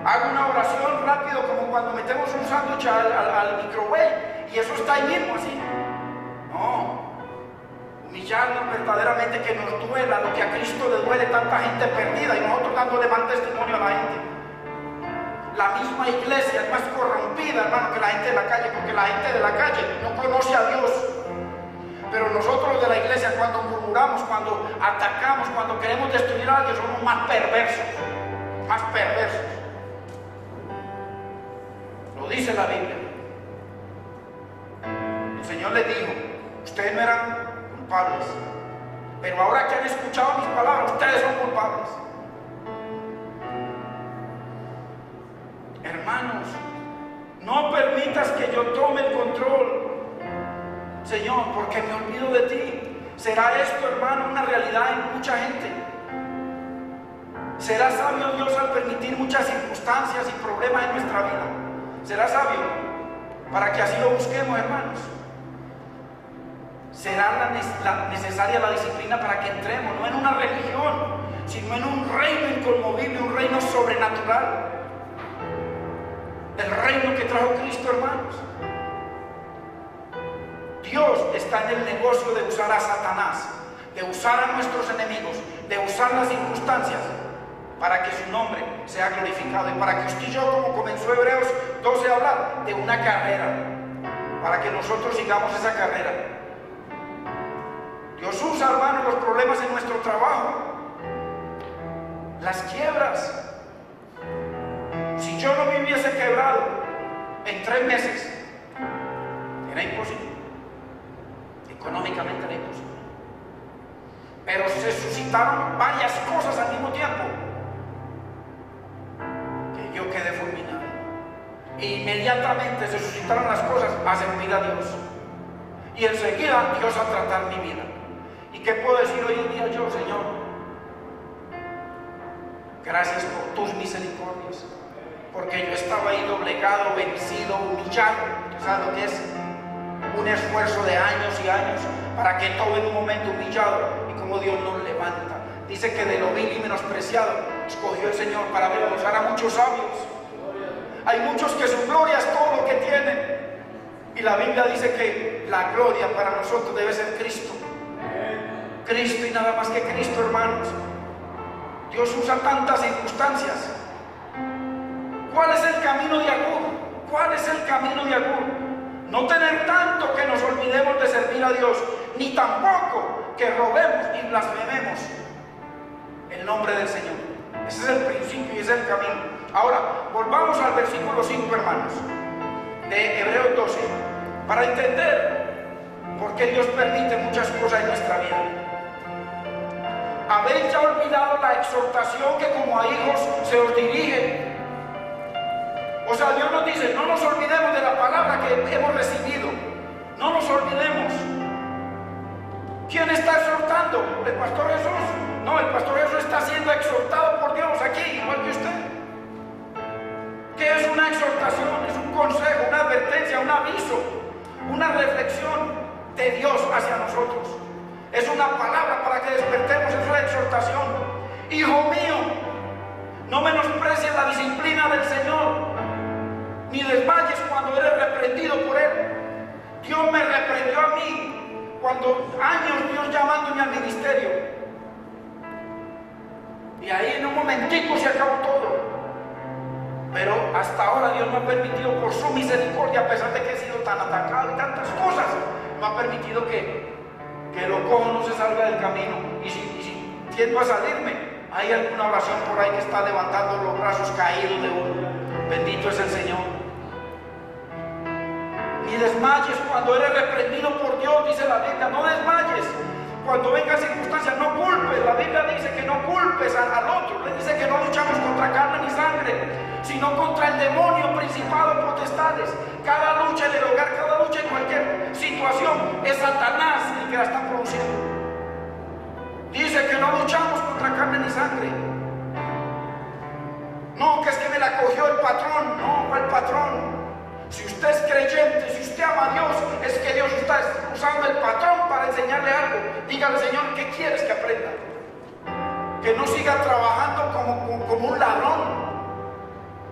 Hago una oración rápido, como cuando metemos un sándwich al microwave y eso está ahí mismo, así. No, humillarnos verdaderamente, que nos duela lo que a Cristo le duele, tanta gente perdida, y nosotros dándole mal testimonio a la gente. La misma iglesia es más corrompida, hermano, que la gente de la calle, porque la gente de la calle no conoce a Dios. Pero nosotros los de la iglesia, cuando murmuramos, cuando atacamos, cuando queremos destruir a alguien, somos más perversos, más perversos. Lo dice la Biblia. El Señor les dijo: ustedes no eran culpables, pero ahora que han escuchado mis palabras, ustedes son culpables. Hermanos, no permitas que yo tome el control, Señor, porque me olvido de ti. ¿Será esto, hermano, una realidad en mucha gente? ¿Será sabio Dios al permitir muchas circunstancias y problemas en nuestra vida? ¿Será sabio para que así lo busquemos, hermanos? ¿Será necesaria la disciplina para que entremos, no en una religión, sino en un reino inconmovible, un reino sobrenatural? El reino que trajo Cristo, hermanos. Dios está en el negocio de usar a Satanás, de usar a nuestros enemigos, de usar las circunstancias para que su nombre sea glorificado, y para que usted y yo, como comenzó Hebreos 12 a hablar, de una carrera, para que nosotros sigamos esa carrera. Dios usa, hermanos, los problemas en nuestro trabajo, las quiebras. Si yo no me hubiese quebrado en 3 meses, era imposible. Económicamente era imposible. Pero se suscitaron varias cosas al mismo tiempo que yo quedé fulminado. E inmediatamente se suscitaron las cosas a servir a Dios. Y enseguida Dios a tratar mi vida. ¿Y qué puedo decir hoy en día yo, Señor? Gracias por tus misericordias. Porque yo estaba ahí doblegado, vencido, humillado. ¿Usted sabe lo que es? Un esfuerzo de años y años para que todo en un momento humillado, y como Dios nos levanta. Dice que de lo vil y menospreciado escogió el Señor para avergonzar a muchos sabios. Hay muchos que su gloria es todo lo que tienen, y la Biblia dice que la gloria para nosotros debe ser Cristo. Cristo y nada más que Cristo, hermanos. Dios usa tantas circunstancias. ¿Cuál es el camino de Agur? ¿Cuál es el camino de Agur? No tener tanto que nos olvidemos de servir a Dios, ni tampoco que robemos y blasfememos el nombre del Señor. Ese es el principio y ese es el camino. Ahora, volvamos al versículo 5, hermanos. de Hebreos 12 para entender por qué Dios permite muchas cosas en nuestra vida. Habéis ya olvidado la exhortación que como a hijos se os dirige. O sea, Dios nos dice, no nos olvidemos de la palabra que hemos recibido. No nos olvidemos. ¿Quién está exhortando? ¿El pastor Jesús? No, el pastor Jesús está siendo exhortado por Dios aquí, igual que usted. ¿Qué es una exhortación? Es un consejo, una advertencia, un aviso, una reflexión de Dios hacia nosotros. Es una palabra para que despertemos, es una exhortación. Hijo mío, no menosprecies la disciplina del Señor, ni desmayes cuando eres reprendido por Él. Dios me reprendió a mí cuando años Dios llamándome al ministerio. Y ahí en un momentico se acabó todo. Pero hasta ahora Dios me ha permitido, por su misericordia, a pesar de que he sido tan atacado y tantas cosas, me ha permitido que lo cojo no se salga del camino. Y si tiendo a salirme, hay alguna oración por ahí que está levantando los brazos caídos de uno. Bendito es el Señor. Ni desmayes cuando eres reprendido por Dios, dice la Biblia. No desmayes cuando vengan circunstancias, no culpes. La Biblia dice que no culpes al otro. Le dice que no luchamos contra carne ni sangre, sino contra el demonio, principado, potestades. Cada lucha en el hogar, cada lucha en cualquier situación, es Satanás el que la está produciendo. Dice que no luchamos contra carne ni sangre. No, que es que me la cogió el patrón. No, el patrón. Si usted es creyente, si usted ama a Dios, es que Dios está usando el patrón para enseñarle algo. Dígale, Señor, ¿qué quieres que aprenda? Que no siga trabajando como un ladrón.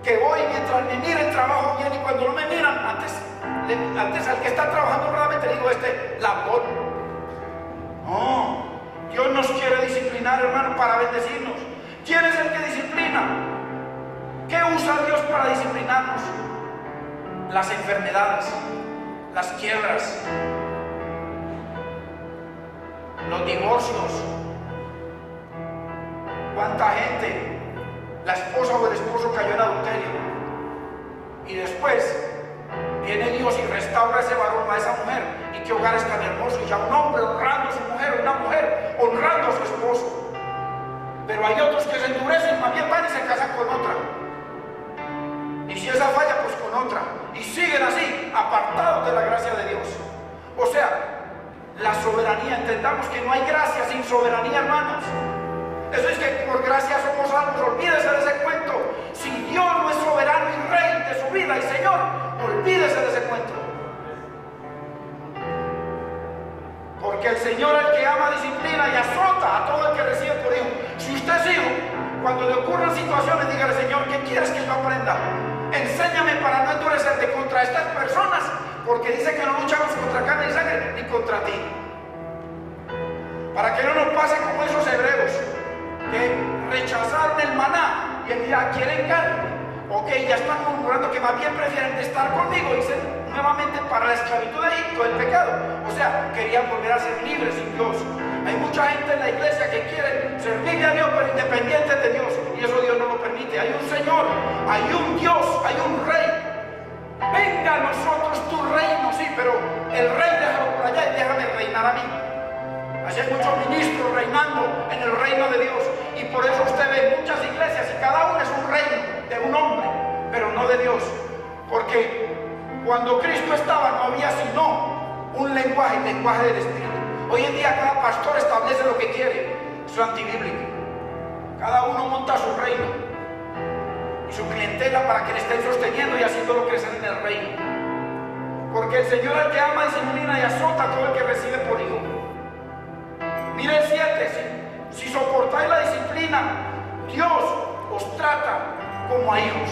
Que voy mientras me miren trabajo bien, y cuando no me miran, antes al que está trabajando honradamente le digo, ladrón. No, Dios nos quiere disciplinar, hermano, para bendecirnos. ¿Quién es el que disciplina? ¿Qué usa Dios para disciplinarnos? Las enfermedades, las quiebras, los divorcios. ¿Cuánta gente, la esposa o el esposo cayó en adulterio? Y después viene Dios y restaura a ese varón, a esa mujer. Y qué hogar es tan hermoso. Y ya un hombre honrando a su mujer, una mujer honrando a su esposo. Pero hay otros que se endurecen, más bien van y se casan con otra. Y si esa falla, pues con otra. Y siguen así, apartados de la gracia de Dios. O sea, la soberanía. Entendamos que no hay gracia sin soberanía, hermanos. Eso es que por gracia somos salvos. Olvídese de ese cuento. Si Dios no es soberano y rey de su vida y Señor, olvídese de ese cuento. Porque el Señor, el que ama, disciplina y azota a todo el que recibe por hijo. Si usted es hijo, cuando le ocurran situaciones, dígale, Señor, ¿qué quieres que yo aprenda? Enséñame para no endurecerte contra estas personas, porque dice que no luchamos contra carne y sangre, ni contra ti. Para que no nos pase como esos hebreos que rechazaron el maná y ya quieren carne. Ok, ya están murmurando que más bien prefieren estar conmigo, dicen nuevamente, para la esclavitud de Egipto, el pecado. O sea, querían volver a ser libres sin Dios. Hay mucha gente en la iglesia que quiere servirle a Dios, pero independiente de Dios, y eso Dios no lo permite. Hay un Señor, hay un Dios, hay un Rey. Venga a nosotros tu reino, sí, pero el Rey déjalo por allá y déjame reinar a mí. Así hay muchos ministros reinando en el reino de Dios, y por eso usted ve muchas iglesias y cada uno es un reino de un hombre, pero no de Dios. Porque cuando Cristo estaba no había sino un lenguaje, el lenguaje del Espíritu. Hoy en día cada pastor establece lo que quiere. Eso es antibíblico. Cada uno monta su reino y su clientela para que le estén sosteniendo y haciéndolo crecer en el reino. Porque el Señor, el que ama, disciplina y azota a todo el que recibe por hijo. Mire el 7. Si soportáis la disciplina, Dios os trata como a hijos.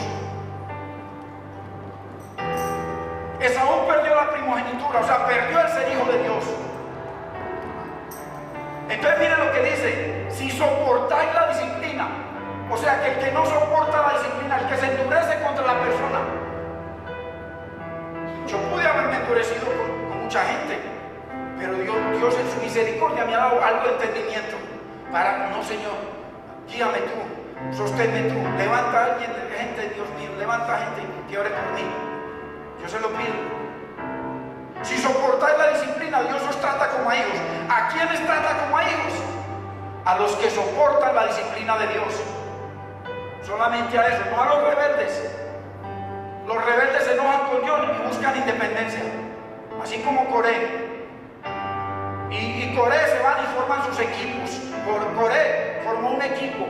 Esaú perdió la primogenitura, o sea, perdió el ser hijo de Dios. Entonces mire lo que dice: si soportáis la disciplina, o sea que el que no soporta la disciplina, el que se endurece contra la persona. Yo pude haberme endurecido con mucha gente, pero Dios en su misericordia me ha dado algo de entendimiento para, no, Señor, guíame tú, sosténme tú, levanta a alguien, gente, Dios mío, levanta gente que ore por mí. Yo se lo pido. Si soportáis la disciplina, Dios os trata como a hijos. ¿A quiénes trata como a hijos? A los que soportan la disciplina de Dios. Solamente a eso, no a los rebeldes. Los rebeldes se enojan con Dios y buscan independencia, así como Coré. Y Coré se van y forman sus equipos. Coré formó un equipo.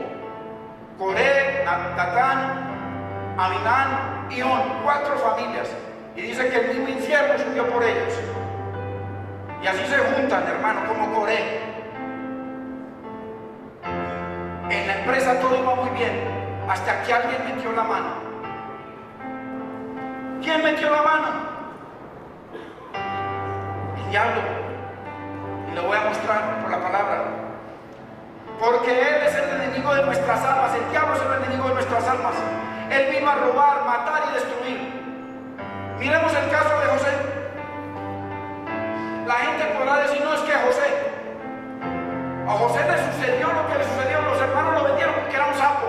Coré, Datán, Abinán y On, 4 familias. Y dice que el mismo infierno subió por ellos. Y así se juntan, hermano, como Coré. En la empresa todo iba muy bien, hasta que alguien metió la mano. ¿Quién metió la mano? El diablo. Y lo voy a mostrar por la palabra. Porque Él es el enemigo de nuestras almas. El diablo es el enemigo de nuestras almas. Él vino a robar, matar y destruir. Miremos el caso de José. La gente podrá decir, no, es que a José le sucedió lo que le sucedió. Los hermanos lo vendieron porque era un sapo.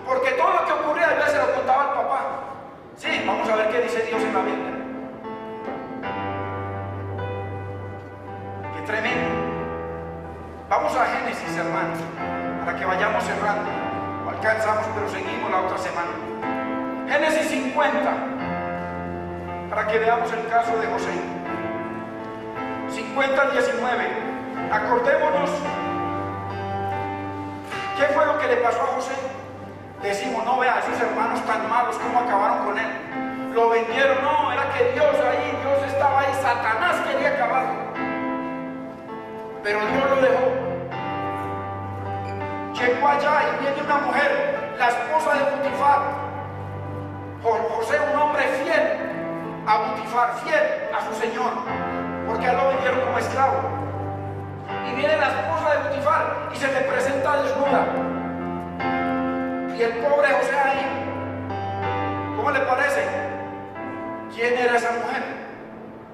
Porque todo lo que ocurría, Dios se lo contaba al papá. Sí, vamos a ver qué dice Dios en la Biblia. Qué tremendo. Vamos a Génesis, hermanos, para que vayamos cerrando. No alcanzamos, pero seguimos la otra semana. Génesis 50, para que veamos el caso de José. 50:19. Acordémonos qué fue lo que le pasó a José. Decimos, no vea, esos hermanos tan malos, ¿cómo acabaron con él? Lo vendieron, no, era que Dios estaba ahí, Satanás quería acabarlo. Pero Dios lo dejó. Llegó allá y viene una mujer, la esposa de Potifar. José, un hombre fiel a Potifar, fiel a su señor, porque a él lo vendieron como esclavo. Y viene la esposa de Potifar y se le presenta desnuda. Y el pobre José ahí, ¿cómo le parece? ¿Quién era esa mujer?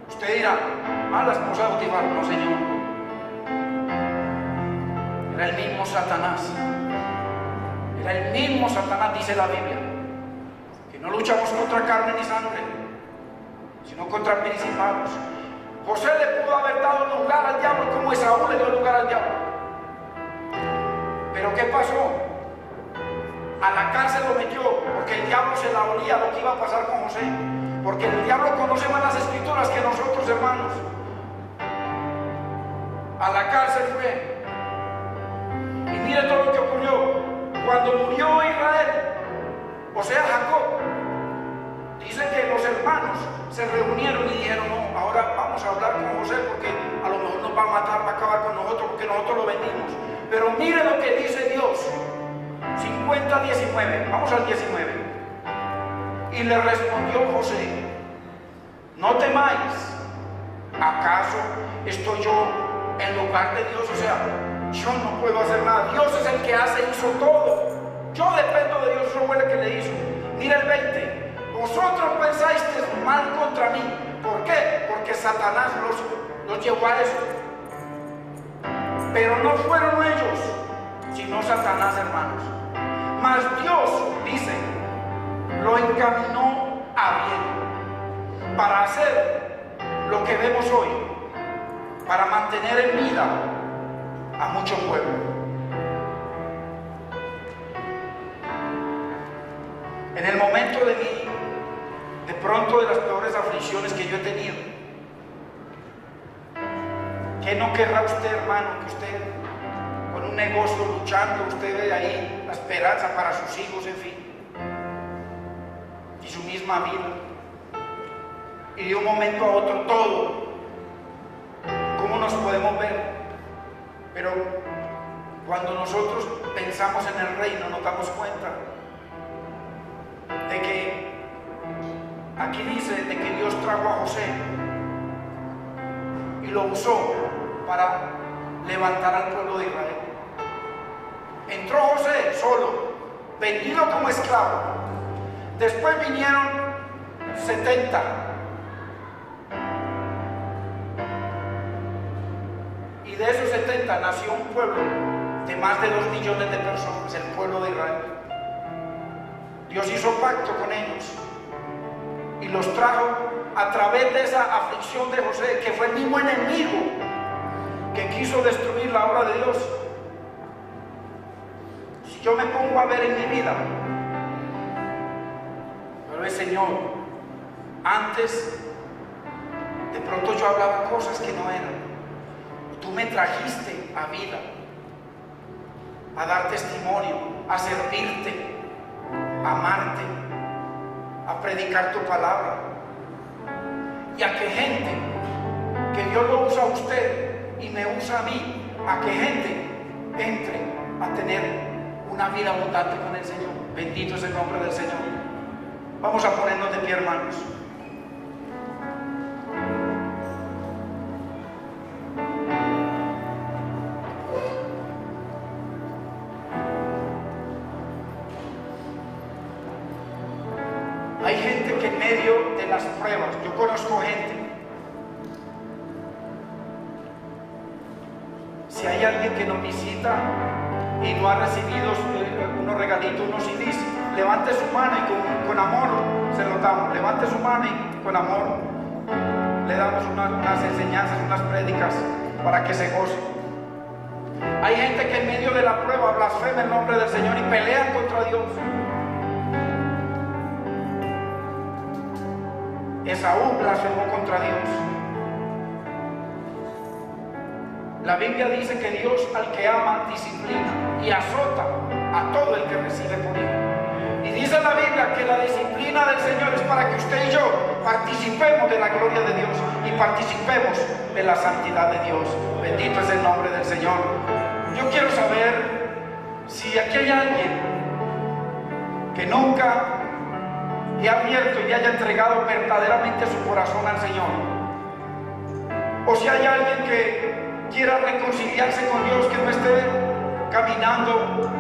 Usted dirá, la esposa de Potifar. No, señor. Era el mismo Satanás. Era el mismo Satanás, dice la Biblia. Que no luchamos contra carne ni sangre, sino contra principados. José le pudo haber dado lugar al diablo como Esaú le dio lugar al diablo. Pero ¿qué pasó? A la cárcel lo metió, porque el diablo se la olía lo que iba a pasar con José. Porque el diablo conoce más las escrituras que nosotros, hermanos. A la cárcel fue. Y mire todo lo que ocurrió. Cuando murió Israel, o sea Jacob, dice que los hermanos se reunieron y dijeron, no, ahora vamos a hablar con José porque a lo mejor nos va a matar, va a acabar con nosotros porque nosotros lo vendimos. Pero mire lo que dice Dios. 50:19, vamos al 19. Y le respondió José, no temáis, ¿acaso estoy yo en lugar de Dios? O sea, yo no puedo hacer nada, Dios es el que hace, hizo todo. Yo dependo de Dios, eso fue lo que le hizo. Mira el 20, vosotros pensáis mal contra mí. ¿Por qué? Porque Satanás los llevó a eso. Pero no fueron ellos, sino Satanás, hermanos. Mas Dios, dice, lo encaminó a bien para hacer lo que vemos hoy, para mantener en vida a mucho pueblo. En el momento de pronto de las peores aflicciones que yo he tenido, ¿qué no querrá usted, hermano, que usted con un negocio luchando, usted ve ahí la esperanza para sus hijos, en fin, y su misma vida, y de un momento a otro todo? ¿Cómo nos podemos ver? Pero cuando nosotros pensamos en el reino nos damos cuenta de que aquí dice de que Dios trajo a José y lo usó para levantar al pueblo de Israel. Entró José solo, vendido como esclavo. Después vinieron 70. Y de esos 70 nació un pueblo de más de 2 millones de personas, el pueblo de Israel. Dios hizo pacto con ellos y los trajo a través de esa aflicción de José, que fue el mismo enemigo que quiso destruir la obra de Dios. Si yo me pongo a ver en mi vida, pero el Señor, antes de pronto yo hablaba cosas que no eran. Tú me trajiste a vida, a dar testimonio, a servirte, a amarte, a predicar tu palabra, y a que gente, que Dios lo usa a usted y me usa a mí, a que gente entre a tener una vida abundante con el Señor. Bendito es el nombre del Señor. Vamos a ponernos de pie, hermanos. Hay gente que en medio de las pruebas, yo conozco gente, si hay alguien que nos visita y no ha recibido unos regalitos, unos CDs, levante su mano y con amor se lo damos. Levante su mano y con amor le damos unas enseñanzas, unas prédicas para que se goce. Hay gente que en medio de la prueba blasfema el nombre del Señor y pelean contra Dios. Esaú blasfemó contra Dios. La Biblia dice que Dios al que ama disciplina y azota a todo el que recibe por él. Y dice la Biblia que la disciplina del Señor es para que usted y yo participemos de la gloria de Dios y participemos de la santidad de Dios. Bendito es el nombre del Señor. Yo quiero saber si aquí hay alguien que nunca y ha abierto y haya entregado verdaderamente su corazón al Señor, o si hay alguien que quiera reconciliarse con Dios, que no esté caminando,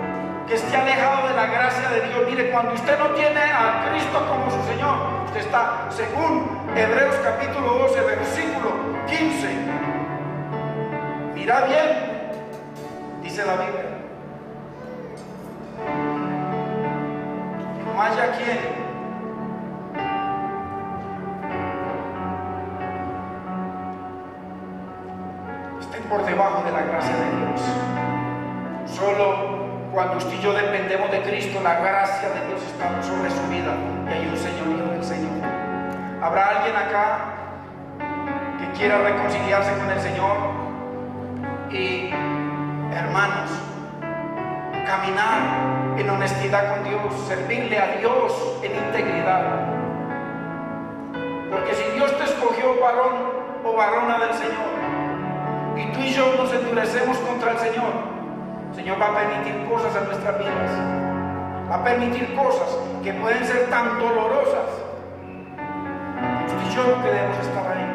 que esté alejado de la gracia de Dios. Mire, cuando usted no tiene a Cristo como su Señor, usted está, según Hebreos capítulo 12, versículo 15, mira bien, dice la Biblia, no haya quien por debajo de la gracia de Dios. Solo cuando usted y yo dependemos de Cristo, la gracia de Dios está sobre su vida y hay un señorío del Señor. ¿Habrá alguien acá que quiera reconciliarse con el Señor y, hermanos, caminar en honestidad con Dios, servirle a Dios en integridad? Porque si Dios te escogió varón o varona del Señor, y tú y yo nos endurecemos contra el Señor va a permitir cosas en nuestras vidas, va a permitir cosas que pueden ser tan dolorosas. Tú y yo no queremos estar ahí,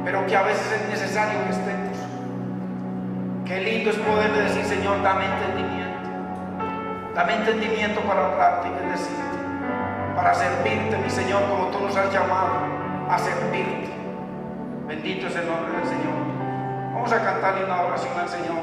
pero que a veces es necesario que estemos. Qué lindo es poder decir: Señor, dame entendimiento para honrarte y bendecirte, para servirte, mi Señor, como tú nos has llamado a servirte. Bendito es el nombre del Señor. Vamos a cantarle una oración al Señor.